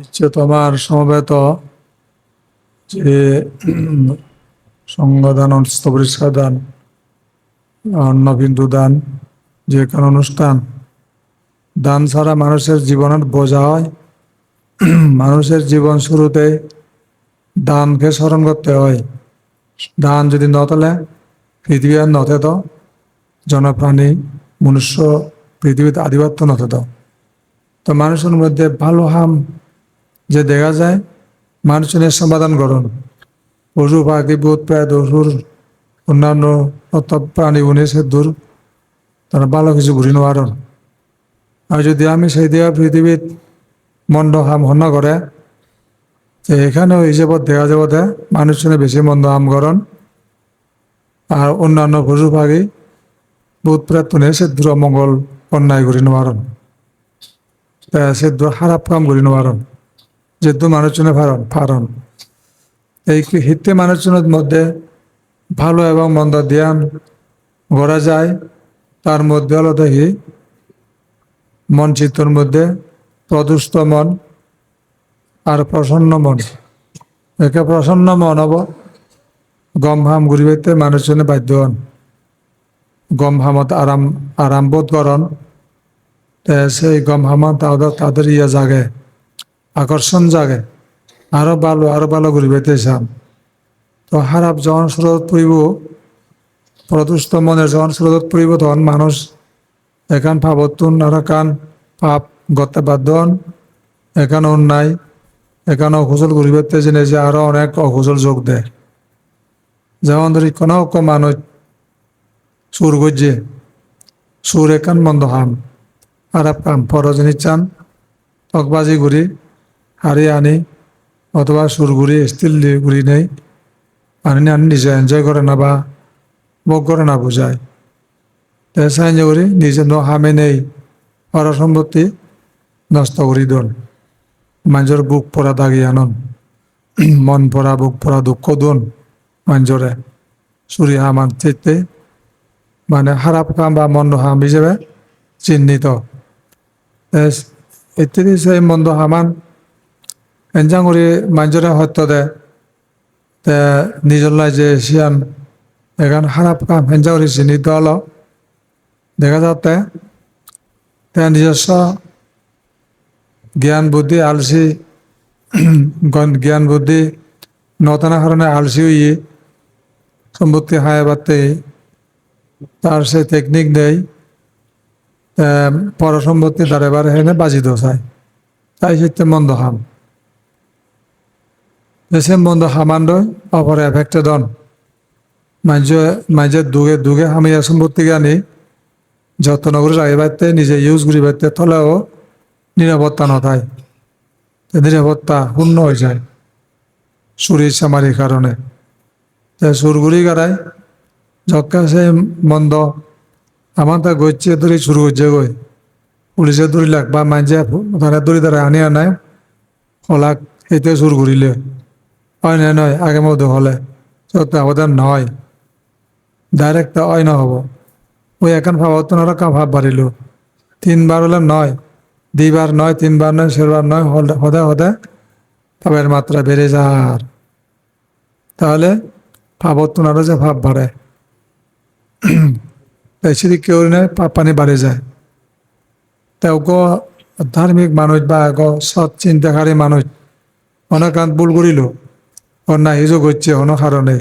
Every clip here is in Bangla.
ইচ্ছে তোমার সমবেত যে সঙ্গদান, অস্ত্র দান, অন্নবিন্দু দান, যে কোনো অনুষ্ঠান দান ছাড়া মানুষের জীবনের বোঝা হয়। মানুষের জীবন শুরুতে দানকে স্মরণ করতে হয়। দান যদি নতলে পৃথিবী আর নথে তো জনপ্রাণী মনুষ্য পৃথিবীতে আধিপত্য নথে তো মানুষের মধ্যে ভালো হাম যে দেখা যায় মানুষের সমাধান করুন পশু পাখি ভূত প্রায় দসুর অন্যান্য প্রাণী উনিশে দূর তারা ভালো কিছু ঘুরি নোয়ারণ। আর যদি আমি সেই দেওয়া পৃথিবীত মন্দ হাম হন্য করে যে এখানেও হিসেবত দেখা যাব মানুষের বেশি মন্দ হাম করণ আর অন্যান্য পশু পাখি ভূত প্রেত সে দূর মঙ্গল অন্যায় ঘুরি নোয়ারণ সে দূর খারাপ কাম ঘুরি নোয়ারণ যেহেতু মানুষজনে ফারণ এই হিতে মানুষজনের মধ্যে ভালো এবং মন্দ ধ্যান গড়া যায়। তার মধ্যে হলো দেখি মন চিত্তর মধ্যে প্রদুষ্ট মন আর প্রসন্ন মন। একে প্রসন্ন মন হব গম হাম ঘুরিবাইতে মানুষজনে বাধ্য হন, গম হামত আরাম বোধ করন। সেই গম হামত তাদের ইয়ে জাগে, আকর্ষণ জাগে, আরো ভালো ঘুরিবাইতে চান। তো খারাপ যখন স্রোত পড়িব, প্রদুষ্ট মনের যখন স্রোত পড়িব তখন মানুষ এখান পাপতুন আর এখান পাপ গতে বাধ্য হন, এখান অন্যায় এখান অকুশল ঘুরিবাইতে জেনে যে আরো অনেক অকুশল যোগ দেয়। যেমন ধরি কোনো মানুষ সুর গজ্জে সুর এখান মন্দ হাম খারাপ কাম পরজনী চান তকবাজি ঘুরি হারি আনি অথবা সুর ঘুরি স্টিল ঘুরি নেই আনি নিজে এনজয় করে না বা ভোগ করে না বোঝায়। এনজয় করি নিজে হামে নেই পর সম্পত্তি নষ্ট করি দন মানুষের বুক পরা দাগি আনন মন পরা বুক পরা দুঃখ দন মানুষরে চুরি হামান চিত্তে মানে খারাপ কাম বা মন্দ হাম হিসেবে চিহ্নিত। ইত্যাদি সেই মন্দ হামান এনজাং করে মানুষরে সত্য দেয় নিজের লাই যে সিয়ান এখান খারাপ কাম হেঞ্জা করে চিহ্নিত হলো দেখা যাতে নিজস্ব জ্ঞান বুদ্ধি আলসি জ্ঞান বুদ্ধি নতনা কারণে আলসি হইয়ে সম্পত্তি হায় বাড়তে তার সে টেকনিক দেয় পর সম্পত্তি তার এবার হেনে বাজি দোষায় তাই সে মন্দ হাম সে মন্দ হামান্ড অপর এফেক্টেড হন মাঝে দুগে হামিয়া সম্পত্তি আনি যত্ন করে রাখি বাড়তে নিজে ইউজ করি বাড়তে তলেও নিরাপত্তা নথায়, নিরাপত্তা শূন্য হয়ে যায় চুরি চামারির কারণে। চুরগুড়ি গাড়ায় যকা সে মন্দ আমার তা গচ্ছে ধরি চুর গজ্জে গই পুলিশে ধরি লাগ বা মাঝে তারা ধরি তারা আনি আনায় হলাক এতে চুর ঘুরিলে হয় নয় আগে মতো হলে সত্যি আমাদের নয় ডাইরেক্ট হয় না হব ওই এখন ভাবতনারা কা ভাব বাড়িল তিনবার হলে নয় দুইবার নয় তিনবার নয় সেবার নয় হদে হদে ভাবের মাত্রা বেড়ে যার তাহলে ভাবতনারা যে ভাব বাড়ে সেদিক কেউ নেই পানি বাড়ে যায়। তাও ধার্মিক মানুষ বা সৎ চিন্তাকারী মানুষ অনেক ভুল করিল অন্যায় হিযোগ হচ্ছে অন্য কারণে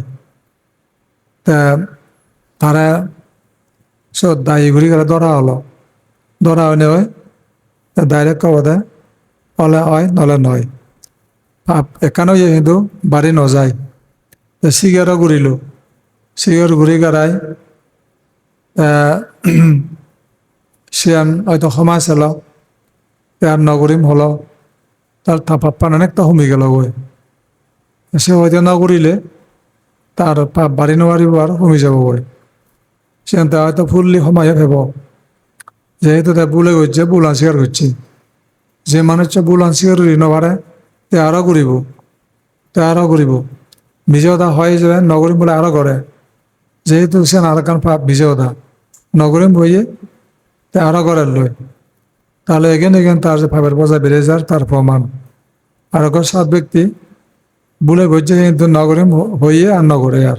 তারা সব দায়ী ঘুরি গেলে ধরা হয়নি হয় ডাইরেক্ট কব দেয় হলে হয় নলে নয় এখানেও কিন্তু বাড়ি নযায় সিগারও ঘুরিল সিগার ঘুরি গাড়াই সিয়ান হয়তো সমাজ এলো আর নগরীম হলো তার পাপ্পান অনেকটা কমে গেল গই সে হয়তো নগরিলে তার পাপ বাড়ি নোৱাৰিব আর কমে যাব গই সে হয়তো ফুললি সময়ে ভেব যেহেতু তাই ভুলে গেছে ভুল আনস্বীকার করছে যে মানুষ ভুল আনস্বীকার করি নপারে তে আরও করিব নিজেও তা হয় যাবে নগরীম বলে আরও করে যেহেতু সে আর কান পাপ নিজেও দা নগরীম বইয়ে তে আরও করে লয় তাহলে এগেন তার যে পাপের বোঝা বেড়ে যার তার প্রমাণ আর ওকে সাত ব্যক্তি ভুলে গেছে কিন্তু নগরে হইয়ে আর নগরে আর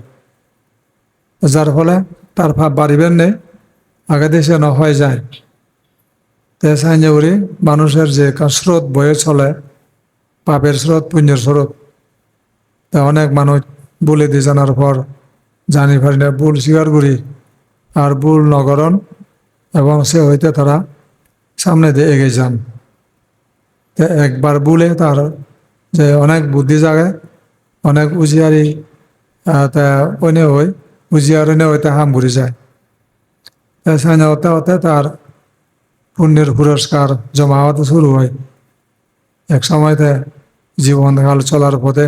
যার ফলে তার ভাব বাড়িবেন নেই আগে দেশে ন হয়ে যায় তাই সাইনে করি মানুষের যে স্রোত বয়ে চলে পাপের স্রোত পুণ্যের স্রোত তা অনেক মানুষ বলে দিয়ে জানার পর জানি পারি না ভুল স্বীকার করি আর ভুল নগরণ এবং সে হইতে তারা সামনে দিয়ে এগিয়ে যান তা একবার ভুলে তার যে অনেক বুদ্ধি জাগে অনেক উজিয়ারি তা অন্য হই উজিয়ার অন্য হইতে হাম ঘুরে যায় তাই সাইনে হতে হতে তার পুণ্যের পুরস্কার জমা হতে শুরু হয় এক সময়তে জীবনকাল চলার পথে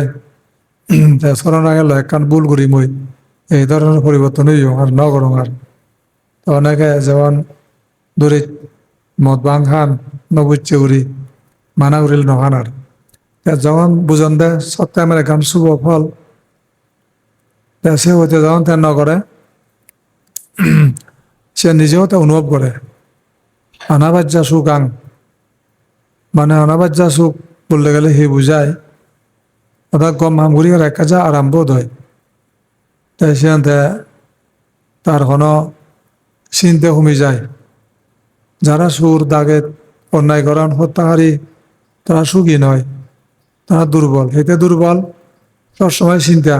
স্মরণ গেল একখান ভুল করি মই এই ধরনের পরিবর্তন হইও আর নগরম আর তো অনেকে যেমন দূরে মদ ভাং খান নবুচ্ছে উড়ি মানা উড়িল নখান আর যখন বুঝন দে সত্যি আমার এখান শুভ ফল সে হইতে যখন তেন নগরে সে নিজেও তা অনুভব করে অনাবাজ্যা সুখ আং মানে অনাবাজ্যা সুখ বলতে গেলে হি বুঝায় অর্থাৎ গম হামগুড়ি রেখা যা আরাম বোধ হয় তাই সেখানে তার কোনো চিন্তা কমে যায় যারা সুর দাগে অন্যায়করণ হত্যাহারী তারা সুখী নয় তারা দুর্বল এতে দুর্বল সবসময় চিন্তা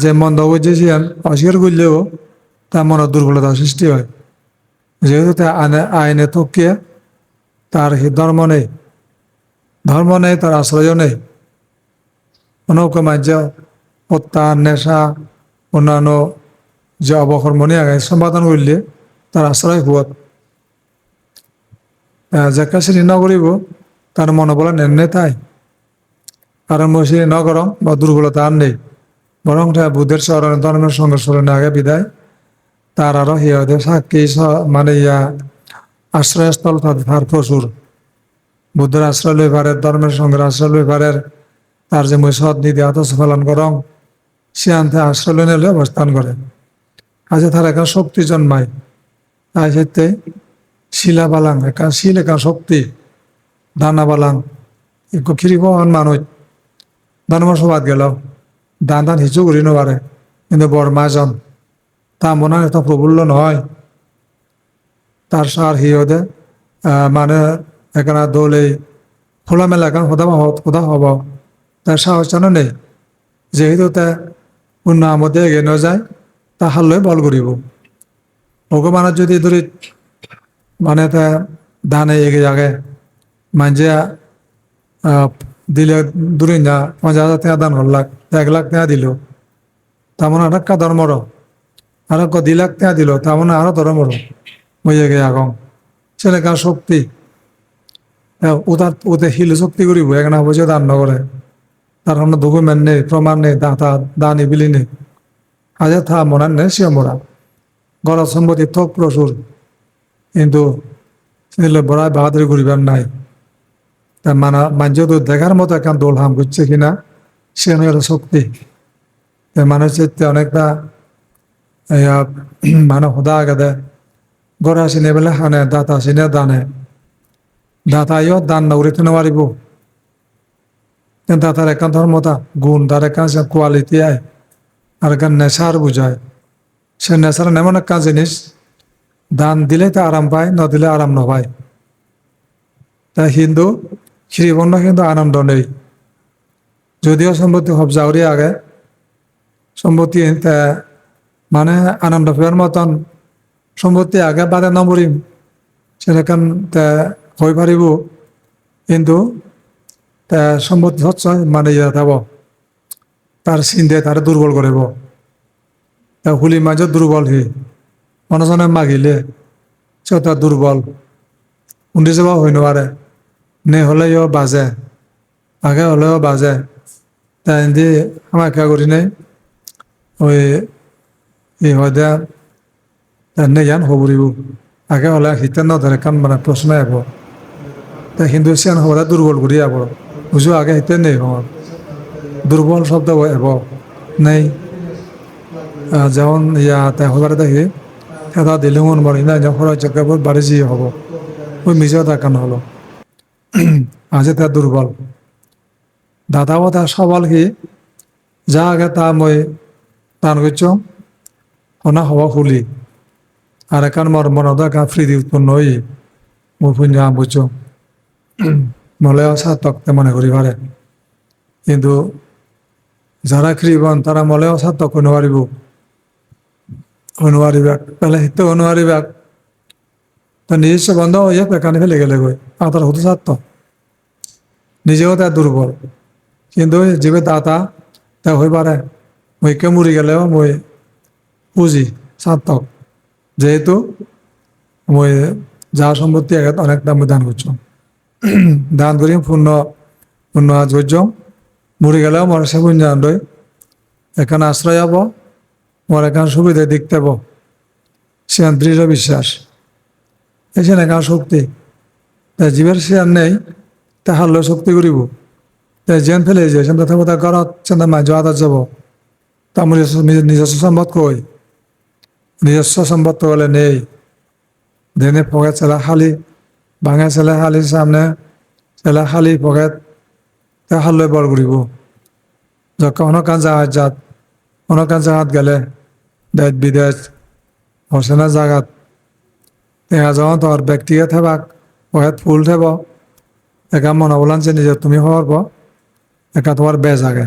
যে মন্দ বুঝেছিলেন অস্বীকার করলেও তার মনের দুর্বলতা সৃষ্টি হয় যেহেতু আইনে তকিয়ে তার ধর্ম নেই তার আশ্রয় নেই অনৌকমার্য হত্যা নেশা অন্যান্য যে অবকর্মণী আগে সম্পাদন করলে তার আশ্রয় হুয়ত যাকে শ্রী নগরিব তার মনোবল নেন তাই কারণ শ্রী নগরম বা দুর্বলতা আর নেই বরং বুদ্ধের স্মরণে ধর্মের সঙ্গে স্মরণে আগে বিদায় তার আরো হিয়াদের সাক্ষী মানে আশ্রয়স্থল তার প্রচুর বুদ্ধের আশ্রয় লই পারে ধর্মের সঙ্গে আশ্রয় লই পারে তার যে মই সৎ নীতি আদর্শ পালন করং সে আনতে আশ্রয় লই নিলে অবস্থান করে আজকে তার একা শক্তি জন্মায় তাই সেতে শিলা বালাং একা শিল একা শক্তি দানা বালাং একটু খিরি হন মানুষ ধর্ম সবাদ গেল দান হিচু করি পারে কিন্তু বর্মাজন তা মনে হয় এত প্রফুল্ল নয় তার সার হিয়দে মানে এখানে দোলে খোলামেলা এখন হোদা হব তার সাহস যেন নেই যেহেতু তা অন্য মধ্যে এগিয়ে ন যায় তা হাল্লই বল করিব ভগবানের যদি ধরি মানে তা ধানে এগিয়ে যাগে মাঞ্জিয়া দিলে দূরে না 50,000 টাকা দান হল লাখ 1 লাখ টাকা দিল তেমন আরেকটা ধর্মর আর 2 লাখ টাকা দিল তেমন আরো ধর্মর মইয়ে গে আগম সেটা শক্তি ওতে হিল শক্তি করিব এখানে বুঝে দান নগরে তার কোনো ডকুমেন্ট নেই প্রমাণ নেই দাতা দান এবিলি নেই আজে থা মনার নেই সে মরা গড় সম্পত্তি থোক প্রচুর কিন্তু বড়াই বাহাদুরি করিবার নাই তা মানুষ তো দেখার মতো এখন দোল হাম করছে কিনা সে হলো শক্তি মানুষের অনেকটা মানে সদা আগে গড়া চিনে পেলে হানে দাতা চিনে দানে দাতাইও দান নগরিতে নোৱাৰিব দাতার একান ধর্মতা গুণ তার একান কোয়ালিটি আয় আর একান নেশার বুঝায় সে নেশার এমন একটা জিনিস দান দিলে তা আরাম পায় ন দিলে আরাম নপায় তাই হিন্দু শ্রীবর্ণ কিন্তু আনন্দ নেই যদিও সম্পত্তি হবজাউরি আগে সম্পত্তি মানে আনন্দ পেয়ার মতন সম্পত্তি আগে বাদে নমরিম সেরকম হয়ে পারিব কিন্তু সম্পত্তি স্বচ্ছ মানে যাব তার চিন্তায় তার দুর্বল কৰিব হুলি মাজত দুর্বল হি মনজনে মাগিলে সে তার দুর্বল উন্দি যাব হয়ে নোৱাৰে নে হলেও বাজে আগে হলেও বাজে তাই এদি আমাকে করি নেই ওই এই হয় দেয়া নে জ্ঞান হবরিব আগে হলে হিতে নধরে কান মানে প্রশ্ন আব তা হিন্দু সিয়ান হবরা দুর্বল করি আব বুঝো আগে হিতে নেই হওয়ার দুর্বল শব্দ এব নেই যেমন তাই হবার দেখি সেটা দিলে মন মরি না যখন খরচ বহুত বাড়ি হব ওই মিজা দেখানো হলো আজি তা দুর্বল দাদাও তা সবল কি যা আগে তা মই দান করছ হনা হওয়া ফুলি আর এখান মর মনদ একা ফ্রিদি উৎপন্ন হই মই পুণ্য বুঝছ মলেও সার্থক মনে করি পারে কিন্তু যারা কৃপণ তারা মলেও সার্থক হইতে পারিব অনুয়ারিবাক পেলে হিতে অনুয়ারিবাক তো নিজস্ব বন্ধ হইয়া পেকানি ফেলে গেলে গই আর তার হতো সার্থ নিজেও তার দুর্বল কিন্তু জীবে দাতা তা হই পারে মইকে মরি গেলেও মই বুঝি সার্থক যেহেতু মই যা সম্পত্তি অনেকটা মই দান করছ দান করি পূর্ণ পূর্ণ আজ করছ মরি গেলেও মর সে পুণ্য আনই এখানে আশ্রয় হব মর এখানে সুবিধা দেখতে হব সে দৃঢ় বিশ্বাস এসে এখানে শক্তি তাই জীবের সে আর নেই তা হারলেও শক্তি করিব তাই যেন ফেলে যায় সেন তথা কথা ঘরত সেন মাঝে আদার যাব তা আমার নিজস্ব সম্পদ কই নিজস্ব সম্পদ তো বলে নেই দিনে পকেট ছেলে খালি ভাঙা ছেলে খালি সামনে ছেলে খালি পকেট তা হারলে বল করিব যখন অনকান জাহাজ যাত অনকান জাহাজ গেলে দেশ বিদেশ হসেনা জাগাত দেখা যাও তোর ব্যক্তিগত থাক পকেট ফুল থাকব একা মনে বলান যে নিজে তুমি হওয়ার পর একা তোমার বেজ আগে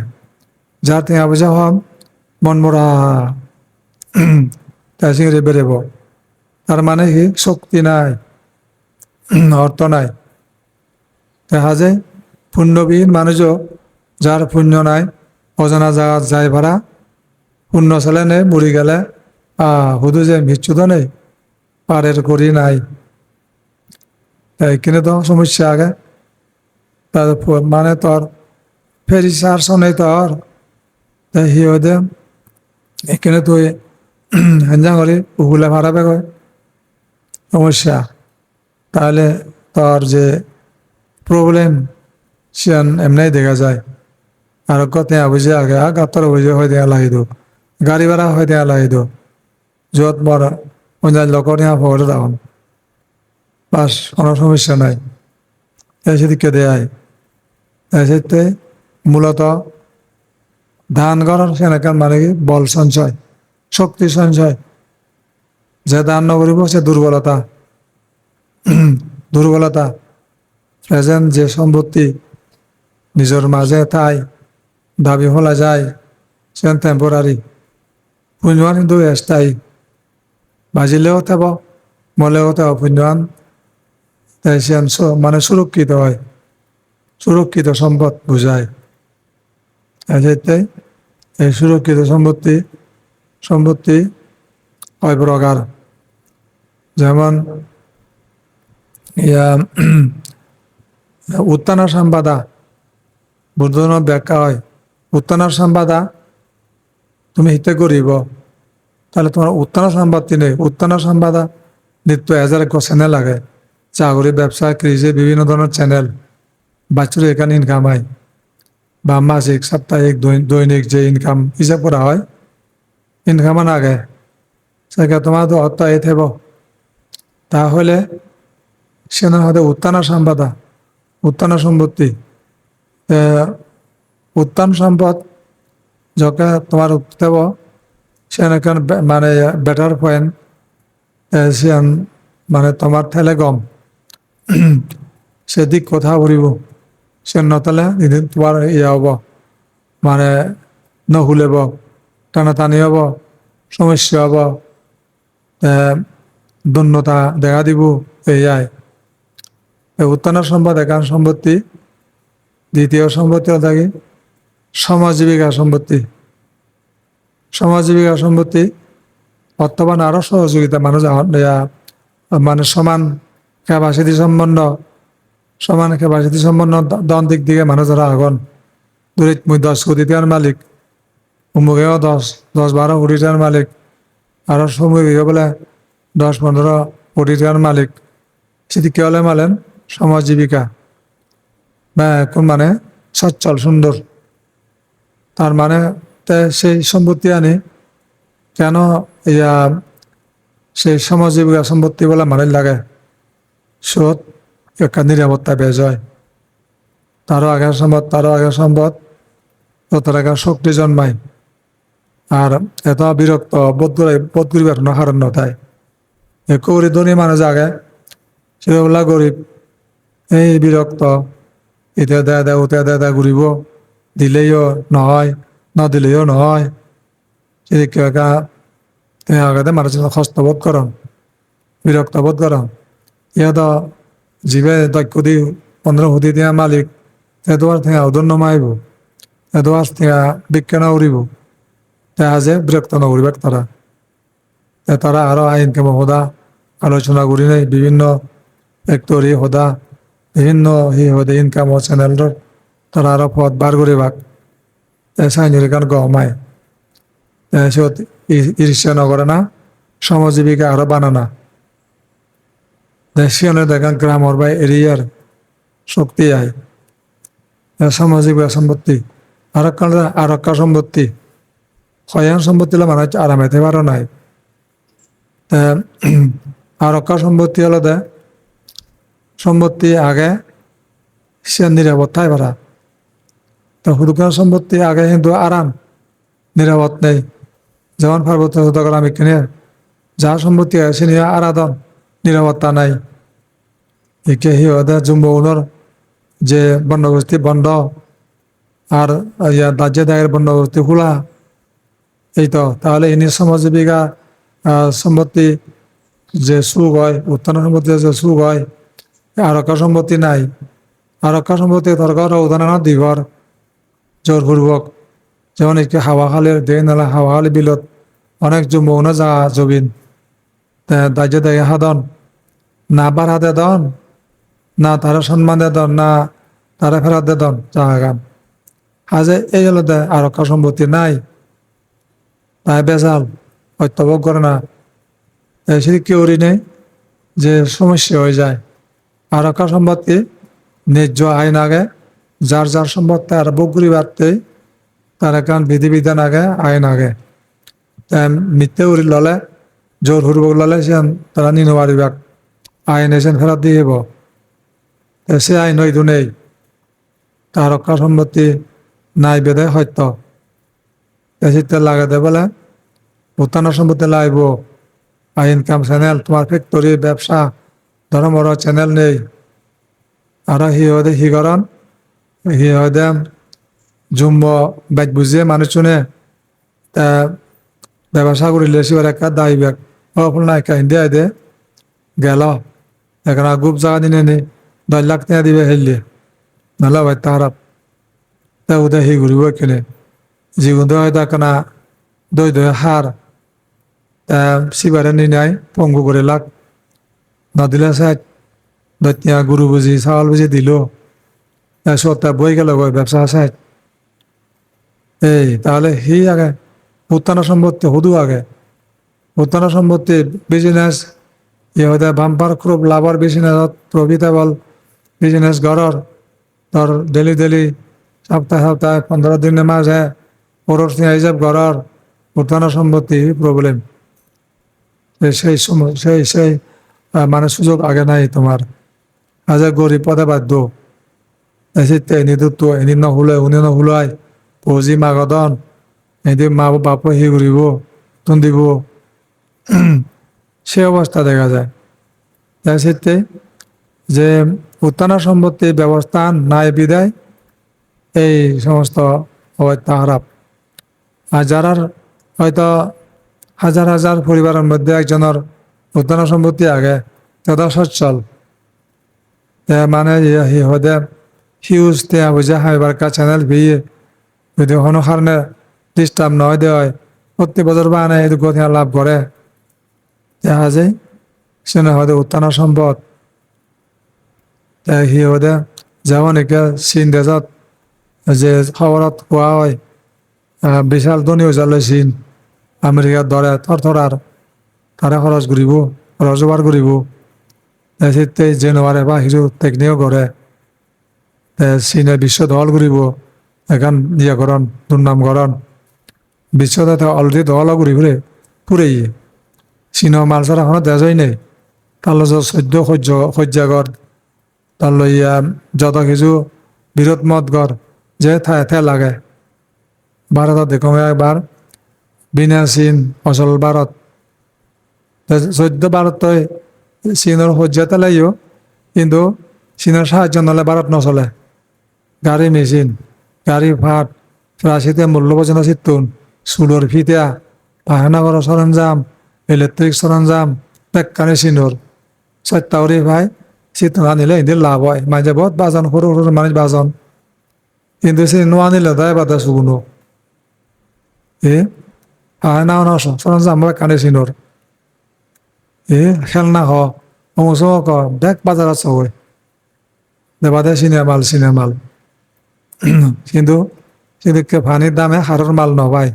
যার টেঙা পয়সা হম মন মরা তাই সিংড়ে বেড়েব তার মানে কি শক্তি নাই অর্থ নাই দেখা যায় পুণ্যবিহীন মানুষও যার পুণ্য নাই অজানা জায়গা যাই ভাড়া পুণ্য ছেলে নেই মরি গেলে শুধু যে মৃত্যু তো নেই পারের করি নাই এইখানে তো সমস্যা আগে মানে তোর ফেরি চার্জ নেই তোর তাই সি দে এখানে তুই হেঞ্জাং করি উগুলে ভাড়াবে কয় সমস্যা তাহলে তোর যে প্রবলেম সে এমনি দেখা যায় আর কত বুঝে আগে গাতর বুঝে হয়ে দেওয়া লাগি দো গাড়ি ভাড়া হয়ে দেওয়া লাগি দো যত বড় অন্য লোকের ফোরে তখন বাস কোনো সমস্যা নাই সেদিকে দেয় সেতে মূলত ধান করার সেনাকার মানে কি বল সঞ্চয় শক্তি সঞ্চয় যে দান নকরিব সে দুর্বলতা দুর্বলতা প্রেজেন্ট যে সম্পত্তি নিজের মাঝে তাই দাবি ফলা যায় সে টেম্পোরারি পুণ্যবান কিন্তু স্থায়ী বাজিলেও থাকব মলেও থাকব পুণ্যবান তাই সে মানে সুরক্ষিত হয় সুরক্ষিত সম্পদ বুঝায় এই সুরক্ষিত সম্পত্তি হয় প্রকার যেমন উত্তানা সম্পাদা বুদ্ধন ব্যাখ্যা হয় উত্তানার সম্পাদা তুমি হিতে করিব তাহলে তোমার উত্তানা সম্পত্তি নেই উত্তানা সম্পাদা নিত্য 1000 চ্যানেল লাগে চাকরি ব্যবসা কৃষি বিভিন্ন ধরনের চ্যানেল বাছুর এখানে ইনকাম হয় বা মাসিক সাপ্তাহিক দৈনিক যে ইনকাম হিসাব করা হয় ইনকামান আগে সেটা তোমার তো অর্থ এ থেব তাহলে সেনা হয়তো উত্তানা সম্পাদা উত্তানা সম্পত্তি উত্তান সম্পদ যখন তোমার উঠতেব সেখানে মানে বেটার পয়েন্ট সে মানে তোমার ঠেলে গম সেদিক কথা বলিব সে নতলে তোমার হব মানে নহুলেব টানাটানি হব সমস্যা হব দূর্ণতা দেখা দিব এইয়াই উত্তানের সম্পদ একান সম্পত্তি দ্বিতীয় সম্পত্তি থাকে সমাজ জীবিকা সম্পত্তি সমাজ জীবিকা সম্পত্তি অর্থবান আরো সহযোগিতা মানুষ মানে সমান ক্যাপাসিটি সম্পন্ন দন দিক দিকে মানুষ যারা আগন দূরে 10 কোটি টাকার মালিক উমুকেও 10-12 কোটি টাকার মালিক আরো সময় বলে 10-15 কোটি টাকার মালিক সেদিকে হলে মালেন সমাজ জীবিকা এখন মানে সচ্ছল সুন্দর তার মানে সেই সম্পত্তি আনি কেন সেই সমাজ জীবিকা সম্পত্তি বলে মানে লাগে সুদ একটা নিরাপত্তা বেজ হয় তারও আগে সম্পদ তত টাকা শক্তি জন্মায়। আর এত বিরক্ত বোধ করিবার কোনো কারণ নথায়। কৌরি ধনী মানুষ আগে সেগুলা গরিব এই বিরক্ত ইতে দেয় দেয় উতে দেয় দেয় ঘুরিব, দিলেইও নহয় নদিলেও নহয়। সেদিকে আগে মানুষ হস্তবোধ করন, বিরক্ত বোধ করন। ইয়া তো জীবে দক্ষ দি 15 হুদি দিয়া মালিক এদোয়ার থেকে উদর নমাইব, এদোয়ার থেকে বিজ্ঞান উড়িব। আজে বিরক্ত নকরিবার তারা আরো আইন কেমন হোদা আলোচনা করি নাই, বিভিন্ন ফ্যাক্টরি হোদা বিভিন্ন ইনকাম চ্যানেল তারা আরো পথ বার করে বাক সাইনের গান গমায় সিত ঈর্ষা নকরে না, শ্রমজীবিকা আরো বানানা সিয়নে দেখান গ্রামর বা এরিয়ার শক্তি আয় সামাজিক সম্পত্তি আরক্ষা সম্পত্তি কয়ান সম্পত্তি মানুষ আরামেতে পারো নাই। আরক্ষা সম্পত্তি হলো দে সম্পত্তি আগে সে নিরাপত্তায় পারা, তো হুদুকার সম্পত্তি আগে কিন্তু আরাম নিরাপদ নেই। যেমন পার্বত্য আমি কিনে যা সম্পত্তি আছে নিয়ে আরাধন নিরাপত্তা নাই। একে হিওদে জুম্বউলর যে বন্দোবস্তি বন্ধ আর দাজ্যে দায়ের বন্দোবস্তি খোলা এই তো তাহলে ইনি শ্রমজীবিকা সম্পত্তি যে সুখ হয়, উত্থান সম্পত্তি যে সুখ হয়, আরক্ষা সম্পত্তি নাই। আরক্ষা সম্পত্তি দরকার উদাহরণ দিঘর জোরপূর্বক, যেমন একটি হাওয়াখালীর দেয় নালা হাওয়াখালী বিলত অনেক জুম্বউন যা জবিন দাজ্যে দায় হাদন না বাড়াতে দন না তারা সম্মান দে দন না তারা ফেরাত দে দন জাহাগান আজে এই হলো দে আরক্ষা সম্পত্তি নাই, তাই বেজাল হত্যভোগ করে না। সেটি কেউরি নেই যে সমস্যা হয়ে যায়। আরক্ষা সম্পত্তি ন্যায্য আইন আগে, যার যার সম্পত্তি আর বগুড়ি বাড়তে তার এখন বিধিবিধান আগে আইন আগে। মিথ্যে উড়ি ললে জোর হুরবক ললে সে তারা নিনো পারিবাক আইন এসে ফেরত দিয়ে যাব, সে আইন হইতো নেই। তার রক্ষা সম্পত্তি নাই বেদে সত্য এসিতে লাগাতে বলে উত্থান সম্পত্তি লাইব ইনকাম চ্যানেল তোমার ফ্যাক্টরি ব্যবসা ধর্মর চ্যানেল নেই। আর হিগরণ জুম্ব বাইক বুঝিয়ে মানুষ শুনে ব্যবসা করিলে সিবার একটা দায়ী ব্যাগ ফল না একটা ইন্ডিয়া দে গেল এখানে গুপ জায়গা দিনে নি 10 লাখ টাকা দিবে হেললে নাহলে ভাই তাহারাপ তা উদয় হি ঘুরিব কেনে জীবন হয়তো একখানা দই হার সিবারে নি নাই পঙ্গু করে লাখ নদিলে সাইড দৈতিয়া গুরু বুঝি চাউল বুঝি দিল সত্তা বই গেল ব্যবসা সাইড এই তাহলে হি আগে উত্থান সম্পত্তি হুদু আগে উত্থান সম্পত্তি বিজনেস ইহতে বাম্পার খুব লাভর বিজনেসত প্রফিটেবল বিজনেস ঘরর তোর ডেলি সপ্তাহে 15 দিনের মাঝে পরশ হিসাব ঘরর উত্থান সম্পত্তি প্রবলেম সেই সময় সেই মানে সুযোগ আগে নাই তোমার। আজ গরিব পদে বাধ্য এসিতে এনি দুটো এনি নহুলে উনি নহুলাই পৌজি মাগদন এদি মা বাপ হি ঘুরিব তুন দিব সে অবস্থা দেখা যায়। সেতে যে উত্থান সম্পত্তির ব্যবস্থা নাই বিদায় এই সমস্ত অবস্থা খারাপ। আর যারা হয়তো হাজার হাজার পরিবারের মধ্যে একজনের উত্থান সম্পত্তি আগে তথা সচ্ছল মানে হদে হিউজ তে বুঝে হাইবার কা চ্যানেল ভিয়ে যদি কোনো কারণে ডিস্টার্ব নয় দেয় প্রতি বছর বানে এই গতি লাভ করে দেখা যায় সে হদে উত্থান সম্পদ হি হদে যেমন একে চীন দেশত যে খবরত কোৱা হয় বিশাল ধনী হৈছিলে চীন আমেরিকার দরে থরথরার তারা খরচ ঘুরিব রজবার ঘুরিব শীতে জানুয়ারি বা হিজু টেকনিও করে চীনে বিশ্ব দল ঘুরিব এখন ইয়েকরণ দুর্নামকরণ বিশ্বতে অলরেডি দলও ঘুরি ঘুরে পুরেই চীনৰ মাল ছাড়া এখনো দেশই নেই তার সহ্য সহ্যাগর তার লইয়া যত কিছু বিরোধ মত গড় যে থায় থে লাগে ভারতত দেখো একবার বিনা চীন অচল ভারত চৈধ্য ভারত চীনের সহ্যতা লাইও কিন্তু চীনের সাহায্য নলে ভারত নচলে গাড়ী মেচিন গাড়ী ফাট ফ্রাসিতে মূল্য পর্যন্ত চিত্তুন চুলোর ফিতা পাহানা করার সরঞ্জাম ইলেকট্রিক সরঞ্জাম পেক্কানি চীনের চারটাউরি ভাই চিত্তুন আনিলে এদের লাভ হয় মাঝে বহুত বাজন সরু সরু মানুষ বাজন কিন্তু চীন আনিলে তাই বাদা শুকনো পাহানা সরঞ্জাম পেক্কানি চীনের খেলনা হ অংশ দেখ বাজার চবে দেবাদে সিনেমাল কিন্তু সেদিকে পানির দামে হারের মাল নপায়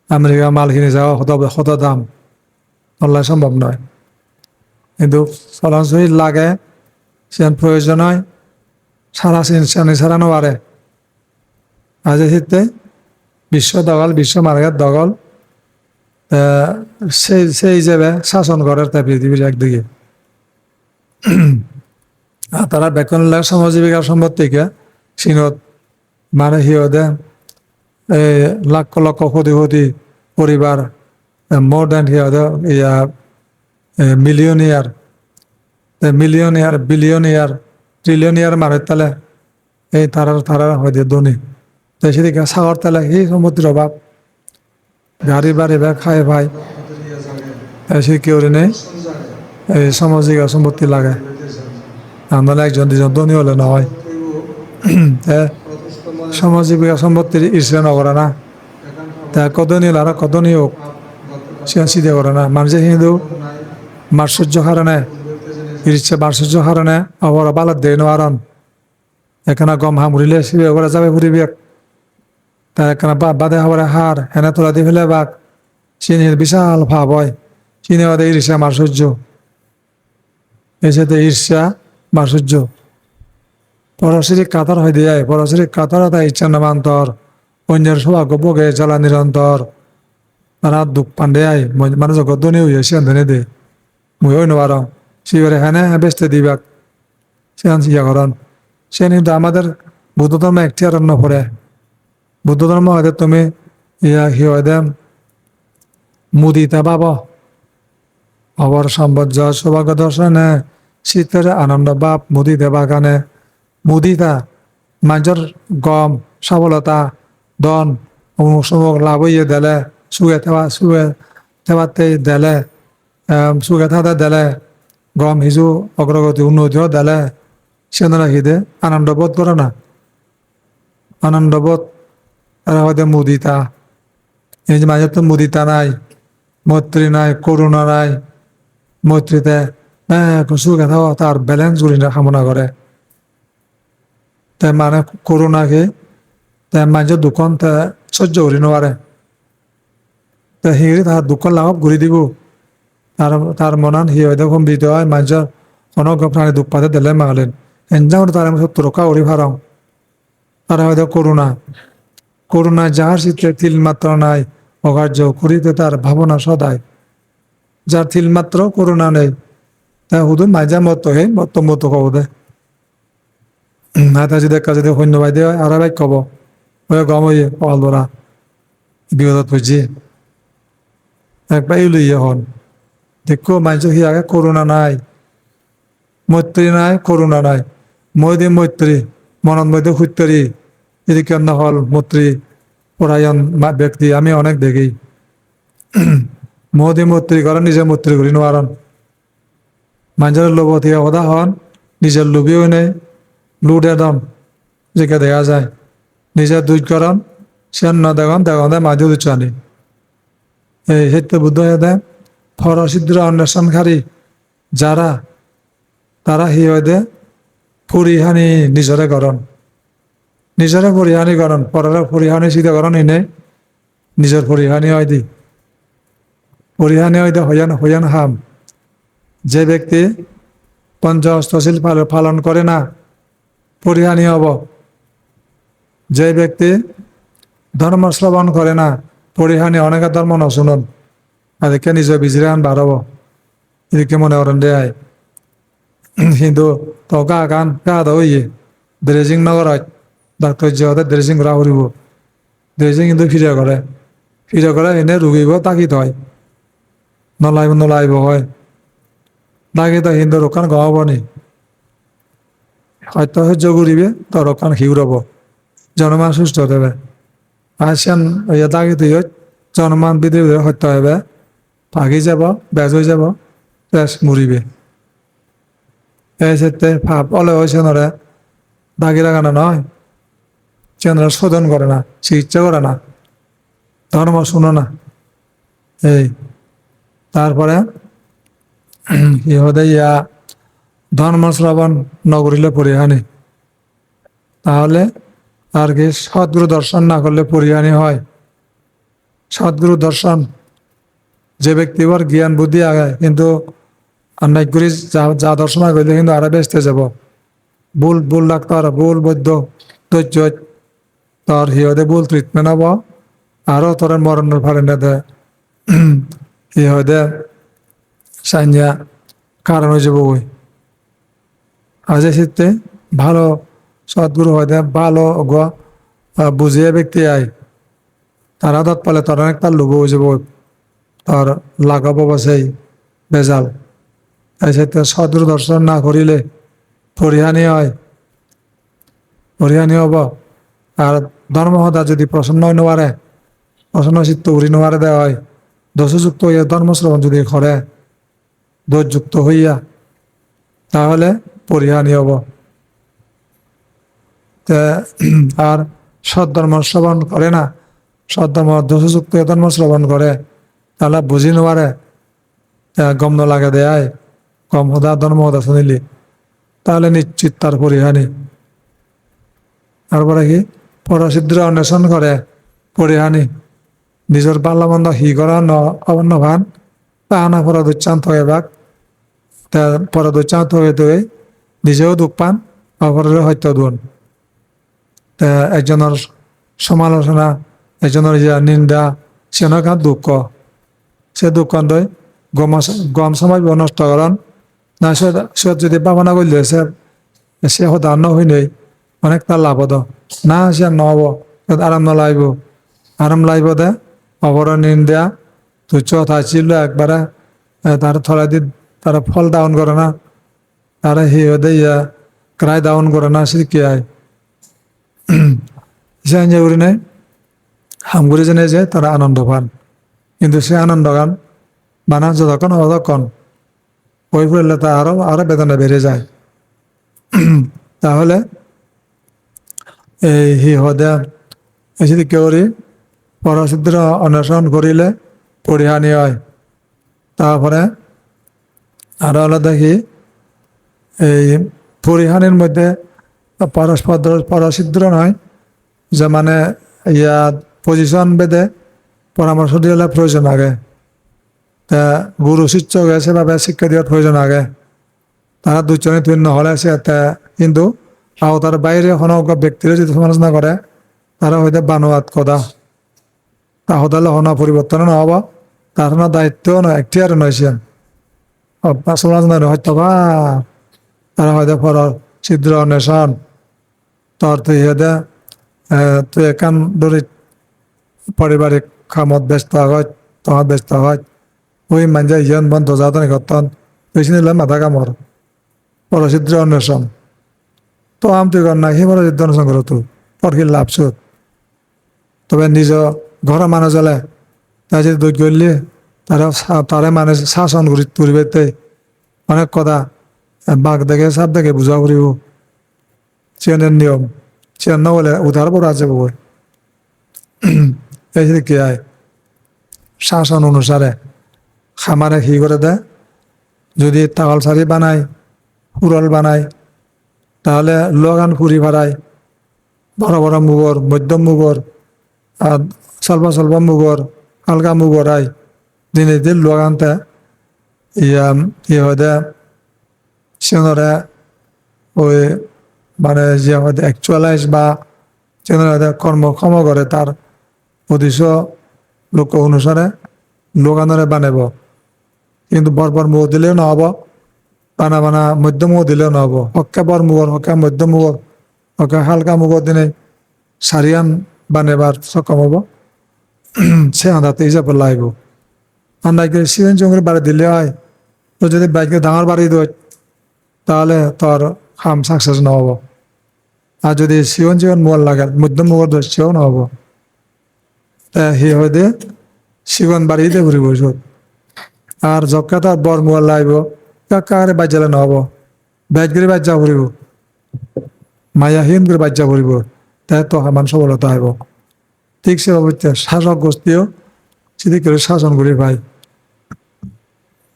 আমেরিকা মাল কিনে যাওয়া শত দাম নলাই সম্ভব নয় কিন্তু চলনচলি লাগে সেন প্রয়োজন হয় সারা চিনি ছাড়া নোয়ারে আজ শীতে বিশ্ব মার্কেট দখল সেই হিসেবে শাসন করার তাই পৃথিবীর একদিকে তারা বেতন শ্রমজীবিকার সম্পত্তিকে চীনত মানে সিহঁতে লক্ষ লক্ষ কোটি পরিবার মোর দেন সিহঁতে মিলিয়নিয়ার বিলিয়নিয়ার ট্রিলিয়নিয়ার মানুষ তালে এই তারা হয়তো ধনী তো সেদিকে সাগর তালে সেই সম্পত্তির অভাব গাড়ি বাড়ি বা খাই ভাই সে কেউ নেই এই সামাজিক সম্পত্তি লাগে আমরা একজন দুজন ধনী হলে নহয় সামাজিক সম্পত্তির ঈর্ষা নকরে না তা কত নিল আর কত নিয়োগ সে চিন্তা করে না মানুষের কিন্তু মার্সুর্য কারণে ঈর্ষা মার্সুর্য কারণে আবার বালাত দেয় নারণ এখানে গম হামুরিলে শিবে করে যাবে ফুরিবে তা এখানে বাদে হবার হার হেনে তোলা দিয়ে ফেলে বাঘ চিনির বিশাল ভাব হয় চিনি বাদে ঈর্ষা মার্সুর্য এসেতে ঈর্ষা মার্সুর্য পরশরী কাতর হয়ে যায় পরশরী কাতর তাই ইচ্ছা নামান্তর অন্যের সৌভাগ্য ভোগে জ্বালা নিরন্তর তারা দুঃখ পান্ডে আয় মানে জগৎ ধনী হইয়া সে ধনে দে মুই হই নোয়ার শিবরে হ্যাঁ বেসতে দিবাক সে ইয়া করন সে কিন্তু আমাদের বুদ্ধ ধর্ম একটি আরণ্য পড়ে বুদ্ধ ধর্ম হয়তো তুমি ইয়া হিদে মুদিতা পাব অবর সম্পর্য সৌভাগ্য দর্শনে শীতের আনন্দ বাপ মুদিতে বাগানে মুদিতা মানুষের গম সফলতা দন অমুক সমুক লাভ হইয়ে দেলে সুগে থেবাতে দেলে সুগে থাতে দেলে গম হিজু অগ্রগতি উন্নতিও দেলে সে রাখিদে আনন্দ বোধ করে না আনন্দ বোধ তারা হয়তো মুদিতা এই যে মাঝে তো মুদিতা নাই মৈত্রী নাই করুণা নাই মৈত্রীতে সুখে থাকা তার ব্যালেন্স করি না কামনা করে তাই মানে করুণাকে তাই মানুষের দোকান তা সহ্য করি নোয়ারে তা হিঁড়ি তার দোকান লাভ ঘুরি দিব তার মনান হি হয়তো সম্বিত হয় মানুষের অনজ্ঞ প্রাণী দুঃখ পাতে দিলে মাগলেন এনজাও তার সত্য রক্ষা করি ভাড়াও তারা হয়তো করুণা যাহার চিত্রে তিলমাত্র নাই অকার্য করিতে তার ভাবনা সদায় যার তিলমাত্র করুণা নেই তা শুধু মাঝে মতো হে মতো কব দে হাতে যদি যদি সৈন্য বাই দিয়ে আর বাইক কব ওই গম হইয়ে পাল ধরা বিপদত বুঝছি একবার লইয়ে হন দেখো মানুষ আগে করুণা নাই মৈত্রী নাই করুণা নাই মই দি মৈত্রী মনত মধ্যে সুত্তরি এদিকে নহল মৈত্রী পরায়ণ ব্যক্তি আমি অনেক দেখি মোদি মৈত্রী করেন নিজে মৈত্রী করি নোৱাৰন মানুষের লোভ থেকে সদা হন নিজের লোভীও নেই লুট এদম যেকে দেখা যায় নিজের দুই করন সে দেখন মাঝে দুচানি এই সত্য বুদ্ধ হেদে ফরসিদ্ধ অন্বেষণকারী যারা তারা হি হয়ে পরিহানি নিজরে করন নিজরে পরিহানি করন পরের পরিহানি চিন্তা করন এনে নিজের পরিহানি হয় দি পরিহানি হয় হইয়ান হাম যে ব্যক্তি পঞ্চহস্তশীল পালন করে না পরিহানি হব যে ব্যক্তি ধর্ম শ্রবণ করে না পরিহানি অনেকের ধর্ম নশুনন এদিকে নিজে বিজরান বাড়াব এদিকে মনে করেন দেয় কিন্তু তো গা গান গা দইয়ে ব্রেজিং নগর ডাক্তার যে হতে ড্রেসিং করা করিব ড্রেসিং কিন্তু ফিরে করে এনে রুগীব তাকিত হয় নলাইব হয় তাকিত কিন্তু রোকান গহাব নি হয়তো সহ্য করিবে তো রোকান হিউরব জনমান সুস্থ দেবে আসেন তাকিত জনমান বিধি সত্য হবে ভাগি যাব বেজ হয়ে যাব বেশ মরিবে এই ক্ষেত্রে ভাব অলে হয়েছে নরে দাগি লাগানো নয় চেন্দ্র শোধন করে না চিকিৎসা করে না ধর্ম শুনো না এই তারপরে ইহদে ধর্ম শ্রবণ নগরিলে পরিহানি তাহলে আর কি সদ্গুরু দর্শন না করলে পরিহানি হয় সদ্গুরু দর্শন যে ব্যক্তির জ্ঞান বুদ্ধি আগে কিন্তু অন্যায় করি যা দর্শন করলে কিন্তু আরো বেসতে যাব ভুল ডাক্তার ভুল বৈদ্য ধৈর্য তোর হিহদে ভুল ট্রিটমেন্ট হব আরো তোর মরণের ফারেন্ডে দে হিহদে সাইনিয়া কারণ হয়ে যাব ওই আজ শীতে ভালো সদ্গুরু হয়তো ভালো বুঝিয়ে ব্যক্তি আয় তারা দত পালে তোর অনেক তার লোভ হয়ে যাব তোর লাগাবো বাসেই বেজাল এই ক্ষেত্রে সদ্গুরু দর্শন না করিলে পরিহানি হয় পরিহানি হব আর ধর্মহদা যদি প্রসন্ন হই নোয়ারে প্রসন্ন চিত্ত উড়ি নোয়ারে দেওয়া হয় দোষযুক্ত হইয়া ধর্মশ্রবণ যদি করে দোষযুক্ত হইয়া তাহলে পরিহানি হব আর সদ্ধর্ম শ্রবণ করে না সদ্ধর্ম দোষযুক্ত ধর্ম শ্রবণ করে তাহলে বুঝি নোয়ারে গম ন লাগে দেয় কম হদা ধর্মহদা শুনিলি তাহলে নিশ্চিত তার পরিহানি তারপরে কি পরসিদ্ধ অন্বেষণ করে পরিহানি নিজের বাল্লা মন্দ হি করা অবন্য ভান আনা পরদুচ্চান্ত হয়ে বাক পরদুচ্চান্ত হয়ে তুই নিজেও দুঃখ পান অপরের হত্যা দুন একজনের সমালোচনা একজনের নিন্দা সেনকার দুঃখ সে দুঃখ গম সময় নষ্ট করেন না সে যদি ভাবনা করলে সে সদান হই নেই অনেক তার লাভ হতো না সে নহব আরাম নলাইব আরাম লাইব দে অবর নিন্দা তুচ্ছ থাকছিল একবারে তার থলা দি তারা ফল ডাউন করে না তারা হিদে ক্রায় ডাউন করে না শিখে আয় সে উড়ি নেই হামগুড়ি জেনে যে তারা আনন্দ পান কিন্তু সে আনন্দ গান বানা যতক্ষণ অতক্ষণ ওই ফুরলে তা আরো বেদনা বেড়ে যায় তাহলে এই হদে যদি কেউরি পরসিদ্ধ অন্বেষণ করিলে পরিহানি হয় তারপরে আরো হলো দেখি এই পরিহানির মধ্যে পরসিদ্ধ নয় যে মানে পজিশন বেদে পরামর্শ দিয়ে প্রয়োজন আগে তা গুরু শিষ্য গেছে বা শিক্ষা দেওয়ার প্রয়োজন আগে তারা দুজনে তুই নহলে আছে কিন্তু তার বাইরে কোনো ব্যক্তিরা যদি সমালোচনা করে তারা হয়তো বানোয়াত কথা তা হতালে হনা পরিবর্তন নহব তার দায়িত্ব নয় একটি আর নয় সে সমালোচনা হয়তো বা তারা হয়তো পর ছিদ্র অন্বেষণ তোর তুই হেদে তুই একান ধরে পারিবারিক কামত ব্যস্ত হয় তোমার ব্যস্ত হয় ওই মাঞ্জা ইয়ন বন্ধ যাতন করতন তুই নিলে মাথা কামর পরসিদ্ধ অন্বেষণ তো তুই কর না সেই পরসিদ্ধ অন্বেষণ করো তুই পরকি লাভছুত তবে নিজ ঘরের মানুষ হলে তাই যদি দুই করলি তারে মানে শাসন করি তুলবে অনেক কথা বাঘ দেখে সাপ দেখে বুঝা করিব চেনের নিয়ম চেন না বলে উধার পর আছে বই এই কি হয় শাসন অনুসারে খামারে কি করে দেয় যদি তাওয়াল শাড়ি বানায় উড়ল বানায় তাহলে লগান ফুরি ভাড়ায় বড় বড় মুগর মধ্যম মুগর আর স্বল্প মুগর হালকা মুগর আয় দিনে দিন লগানতে হয়তো সেনরে ওই মানে যে হয়তো অ্যাকচুয়ালাইজ বা সেনরে হয়তো কর্মক্ষম করে তার উদ্দেশ্য লক্ষ্য অনুসারে লোকানরে বানাব কিন্তু বরবর মুখ দিলেও নহব বানা মধ্যম মুখ দিলেও নহব হকে বর মুগর হকে মধ্যম মুগর হকে হালকা মুগর দিনে সারিয়ান বানাবার সক্ষম হব সে আন্দাতে হিসাব লাইব আন্দাকে সিজন জঙ্গলে বাড়ি দিলে হয় তো যদি বাইকে ডাঙর বাড়ি দেয় তাহলে তোর কাম সাকসেস নহব আর যদি সিজন জীবন মোবাইল লাগে মধ্যম মোবাইল দোষ সেও নহব সি হয়তো সিগন বাড়িতে ঘুরিব আর যকা তার বর মোবাইল লাইব কাকারে বাজ্যালে নহব ব্যাগ করে বাজ্যা ঘুরিব মায়াহীন করে বাজ্যা ঘুরিব তাই তো সমান সবলতা হইব ঠিক সেভাবে শাসক গোষ্ঠীও সেদিক করে শাসন করি ভাই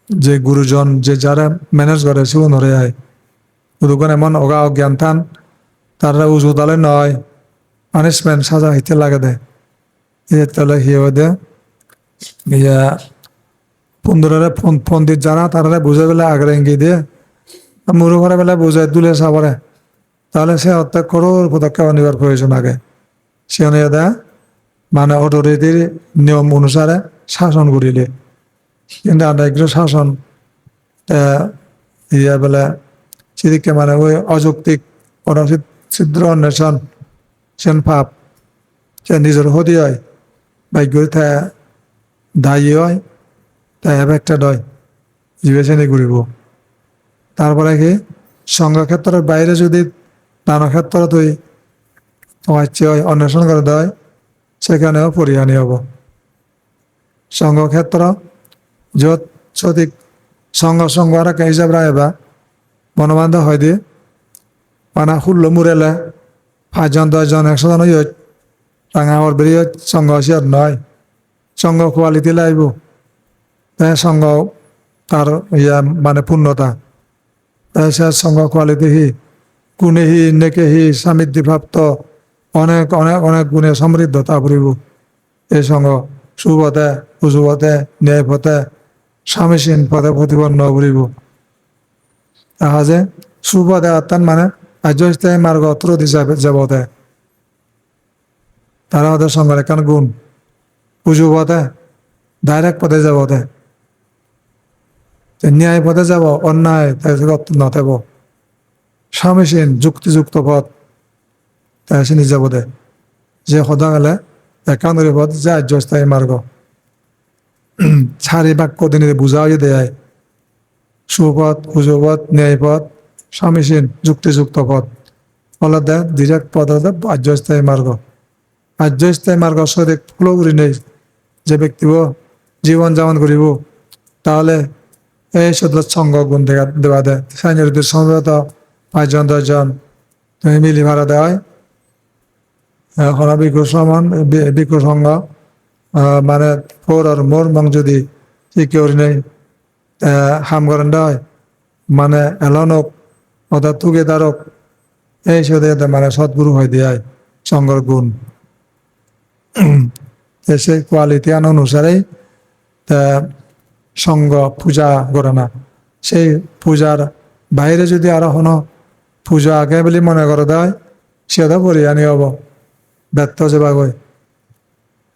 যে গুরুজন যে যারা ম্যানেজ করে সেগুলো ধরে আয় উদুকান এমন অগা অজ্ঞান থান তারা উজুদালে নয় পানিশমেন্ট সাজা হইতে লাগে দে তাহলে হিয়ে দে ইয়া পনেরোরে পন্ডিত যারা তারা বুঝে পেলে আগ্রে ইঙ্গি দিয়ে মুরু করে পেলে বুঝাই তুলে সাবরে তাহলে সে হত্যা করোর পদক্ষেপ নিবার প্রয়োজন আগে সে নিয়ে দেয় মানে অটোরিটির নিয়ম অনুসারে শাসন করিলে কিন্তু আরেকটু শাসন ইয়া বেলা সেদিকে মানে ওই অযৌক্তিক ছিদ্র অন্বেষণ সেন পাপ সে নিজের হতি হয় ভাগ্য দায়ী হয় তাই একটা ডয় বিবেচনা করিব তারপরে কি সংঘক্ষেত্রের বাইরে যদি নানা ক্ষেত্র তুই তোমার চেয়ে অন্বেষণ করে দেয় সেখানেও পরিহানি হব সংঘক্ষেত্র যত সঠিক সংঘ আর একটা হিসাব রাখবা মনোবান্ধ হয় দিয়ে মানে 16 মুরেলে 5 জন 10 জন 100 জন হইয় রাঙা হওয়ার বেরিয়ে সংঘ হিসাব নয় সংঘ কোয়ালিটি লাইব তাই সংঘ তার ইয়া মানে পূর্ণতা তাই সে সংঘ কোয়ালিটি হি গুণে হি নেকে হি সমৃদ্ধিপ্রাপ্ত অনেক অনেক অনেক গুণে সমৃদ্ধতা পড়িব এই সংঘ সুপথে উজুপথে ন্যায় পথে স্বামীসীন পথে প্রতিপন্ন করিব তাহা যে সুপথে অর্থাৎ মানে আর্যস্থায়ী মার্গ অত্র হিসাবে যাবতে তারা ওদের সঙ্গে এখানে গুণ উজুপথে ডাইরেক্ট পথে যাবতে ন্যায় পথে যাব অন্যায় নথেব স্বামীসীন যুক্তিযুক্ত পথ তাই সে নিজে বোধে যে সদা গেলে একান্তরী পথ যে আর্যস্থায়ী মার্গ ছাড়ি বাক্য দিনে বুঝাও যে দেয় সুপথ উজুপথ ন্যায়পথ স্বামীসীন যুক্তিযুক্ত পথ ফলে দেয় ডিরেক্ট পথ হতে আর্যস্থায়ী মার্গ আর্যস্থায়ী মার্গ সঠিক ফ্লো করি নেই যে ব্যক্তিব জীবন যাপন করিব তাহলে এই শুধু সঙ্গ গুণ দেওয়া দেয় সাইনের সম্ভবত 5 জন 10 জন তুমি মিলি ভাড়া দেওয়া এখন বিক্ষু সঙ্গ মানে ফোর আর মোর মং যদি কেউ নেই হাম করেন হয় মানে এলনক অর্থাৎ টুগেদারক এই সাথে মানে সদ্গুরু হয়ে দেয় সঙ্গর গুণ সেই কোয়ালিটি আন অনুসারেই সঙ্গ পূজা করে না সেই পূজার বাইরে যদি আরো কোনো পূজা আগে বলে মনে করে দেয় সেটা পরিহানি হব ব্যর্থ যাবা গই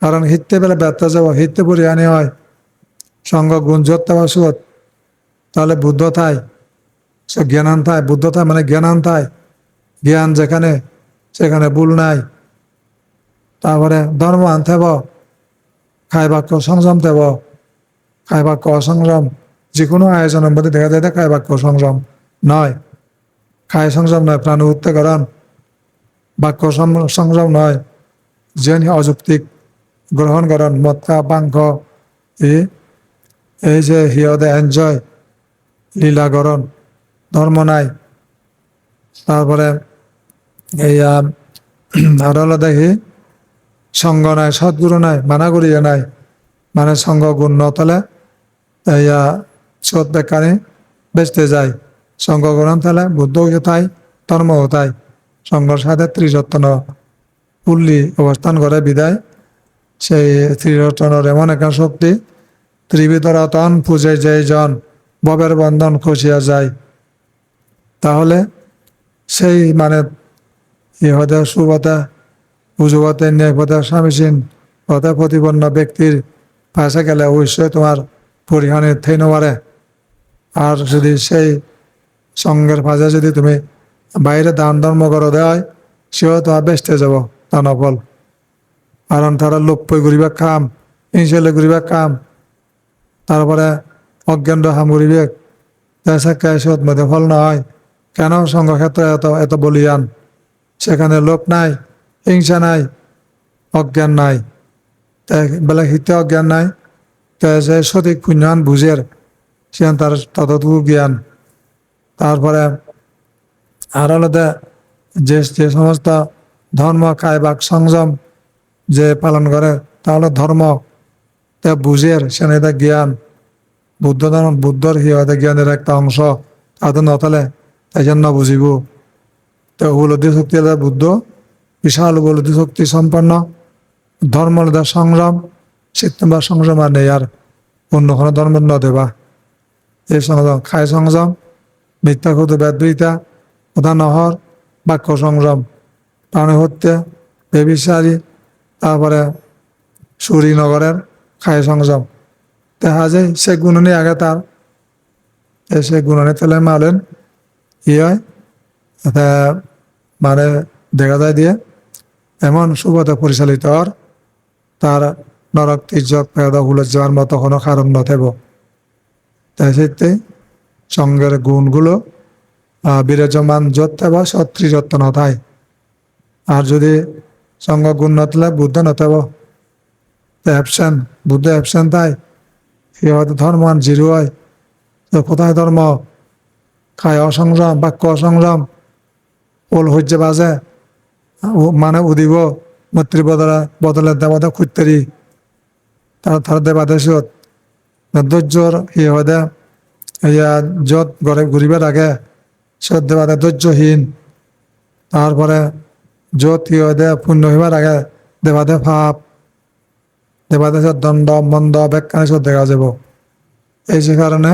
কারণ হিতে বেলা ব্যর্থ যাব হিতে পরিহানি হয় সঙ্গ গুণ যত সুত তাহলে বুদ্ধ থাই সে জ্ঞানান থাই বুদ্ধ থাই মানে জ্ঞানান থাই জ্ঞান যেখানে সেখানে ভুল নাই তারপরে ধর্ম আনতেব খাই বাক্য সংযম দেব খাই বাক্য অসংযম যে কোনো আয়োজনের মধ্যে দেখা যায় খাই বাক্য সংযম নয় খাই সংযম নয় প্রাণ উত্তেকরণ বাক্য সংযম নয় যে অযৌক্তিক গ্রহণ করেন মৎকা বাঙ্ক এই যে হিয়দে এনজয় লীলাগরণ ধর্ম নাই তারপরে এই আরো দেখি সঙ্গ নাই সদ্গুরু নাই মানা করিয়া নাই মানে সঙ্গ গুণ নতলে ইয়া সৎ বেকারে বেচতে যায় সঙ্গ গ্রহণ তাহলে বুদ্ধ হতাই ধর্ম হতাই সঙ্গর সাথে ত্রিরত্ন পুল্লি অবস্থান করে বিদায় সেই ত্রিরত্নের এমন একটা শক্তি ত্রিবিধরতন পূজে যে জন ভবের বন্ধন খসিয়া যায় তাহলে সেই মানে ইহতে সুপথে উজুপথে ন্যায়পথে স্বামীসীন পথে প্রতিপন্ন ব্যক্তির পাশে গেলে অবশ্যই তোমার পরিহানি থেই নবারে আর যদি সেই সঙ্গের পাশে যদি তুমি বাইরে দান ধর্ম করে দেয় সেও তোমার বেসতে যাব তা নফল। কারণ তারা লোপ্পই করিবা কাম, হিংসেলে করিবা কাম, তারপরে অজ্ঞান হাম করিবে, সৎ মধ্যে ফল নয়। কেন সংঘক্ষেত্র এত এত বলিয়ান? সেখানে লোভ নাই, হিংসা নাই, অজ্ঞান নাই। বেলা হিতে অজ্ঞান নাই, সে সঠিক পুণ্যান বুঝের, সে তার ততটুকু জ্ঞান। তারপরে আর আলাদা যে যে সমস্ত ধর্ম কায়বাক সংযম যে পালন করে, তাহলে ধর্ম তা বুঝের, সে এটা জ্ঞান। বুদ্ধ ধর্ম বুদ্ধর হিয়াতে জ্ঞানের একটা অংশ, তাদের নতলে তাই জন্য বুঝিব। তো উপলব্ধি শক্তি বুদ্ধ বিশাল উপলব্ধি শক্তি সম্পন্ন, ধর্ম সংগ্রাম, সিদ্ধ সংযম আর নেই আর অন্য কোনো ধর্ম ন দেবা। এই সংযম খায় সংযম, মিথ্যা ক্ষুদ বেদ দুইটা, প্রধান নহর, বাক্য সংযম, প্রাণী হত্যা, বেবিচারী, তারপরে সুরীনগরের খায় সংযম। দেখা যায় সে গুণনী আগে তার সে গুণনী তেলে মালেন ই হয়, মানে দেখা যায় দিয়ে এমন সুপথে পরিচালিত হওয়ার, তার নরক তির্যক পেদা ভুলে যাওয়ার মতো কোনো কারণ নথেব। তাই সেতে সঙ্গের গুণগুলো বিরাজমান যত্তে বা সত্রী যত্ন নথায়। আর যদি সঙ্গ গুণ নতলে বুদ্ধ নথেব, অ্যাবসেন্ট বুদ্ধ অ্যাবসেন্ট তাই সে হয়তো ধর্মান জিরো হয়। তো কোথায় ধর্ম? খায় অসংযম, বাক্য অসংযম, ওল হইছে বাজে, মানে উদিব মৈত্রী বদলে বদলে দেবাদে খুঁজতেরি, তার দেবাদেশত ধৈর্যর ই হদে ইয়া যত ঘরে ঘুরিবার আগে সত দেবাদে ধৈর্যহীন। তারপরে যত ই হদে পুণ্য হইবার আগে দেবাদে ভাব, দেবাদেশের দণ্ড মন্দ ব্যাখ্যানে সব দেখা যাব। এই যে কারণে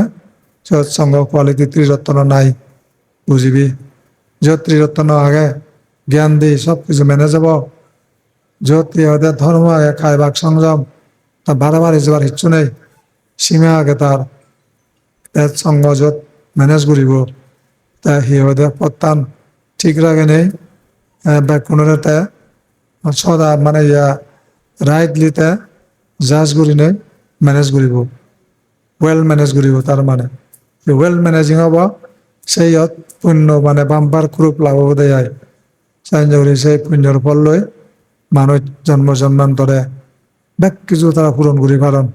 সৎসঙ্গ কোয়ালিটি ত্রিরত্ন নাই, বুঝিবি। যত ত্রিরত্ন আগে জ্ঞান দিই সব কিছু মেনে যাব। যত ইহদের ধর্ম আগে খাইবাক সংযম, তা বাড়াবাড়ি যাবার ইচ্ছু নেই। সীমা আগে তার সঙ্গ যত ম্যানেজ করিব, তা সিহঁতে প্রত্যান ঠিক রাখে নেই। ব্যাকুণের তে সদা মানে ইয়া রাইটলিতে জাজ করি নেই, ম্যানেজ করিব, ওয়েল ম্যানেজ করিব। তার মানে ওয়েল ম্যানেজিং হব, সেই পুণ্য মানে বাম্পার ক্রুপ লাভ দেয়। সেই পুণ্যর ফল লৈ মানুষ জন্ম জন্মান্তরে ব্যাক কিছু তারা পূরণ করি পারেন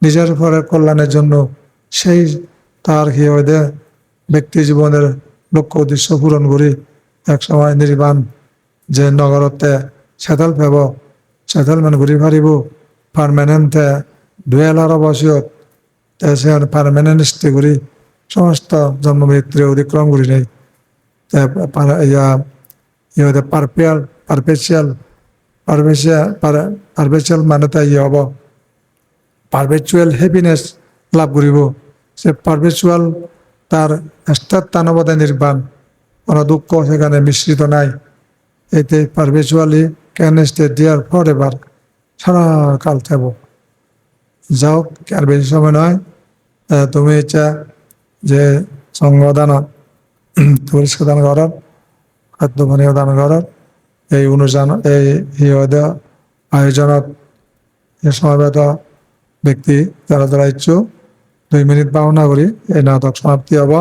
নিজের পরে কল্যাণের জন্য। সেই তার কি হয়ে ব্যক্তি জীবনের লক্ষ্য উদ্দেশ্য পূরণ করি এক সময় নির্বাণ যে নগরতে সেটেল পাব, সেটেলমেন্ট ঘুরি পারিব পারমানেন্টে ডুয়েলার অবশ্যত সে পারমানেন্ট স্টে করি সমস্ত জন্ম মৃত্যু অতিক্রম করি নেই। পারপেচুয়াল মানে তাই হব পারপেচুয়াল হ্যাপিনেস লাভ করিব। সে পারপেচুয়াল তার স্থানবদে নির্বাণ, কোনো দুঃখ সেখানে মিশ্রিত নাই। এতে perpetually can stay dear for ever, সারা কাল থাকব। যাও আর বেশি সময় নয়, তুমি ইচ্ছা যে সংগদানত পরিষ্কার দান করার, খাদ্য পানীয় দান করার এই অনুষ্ঠান এই আয়োজনত সমবেত ব্যক্তি যারা যারা ইচ্ছুক 2 মিনিট ভাওনা করি এই নাটক সমাপ্তি হব।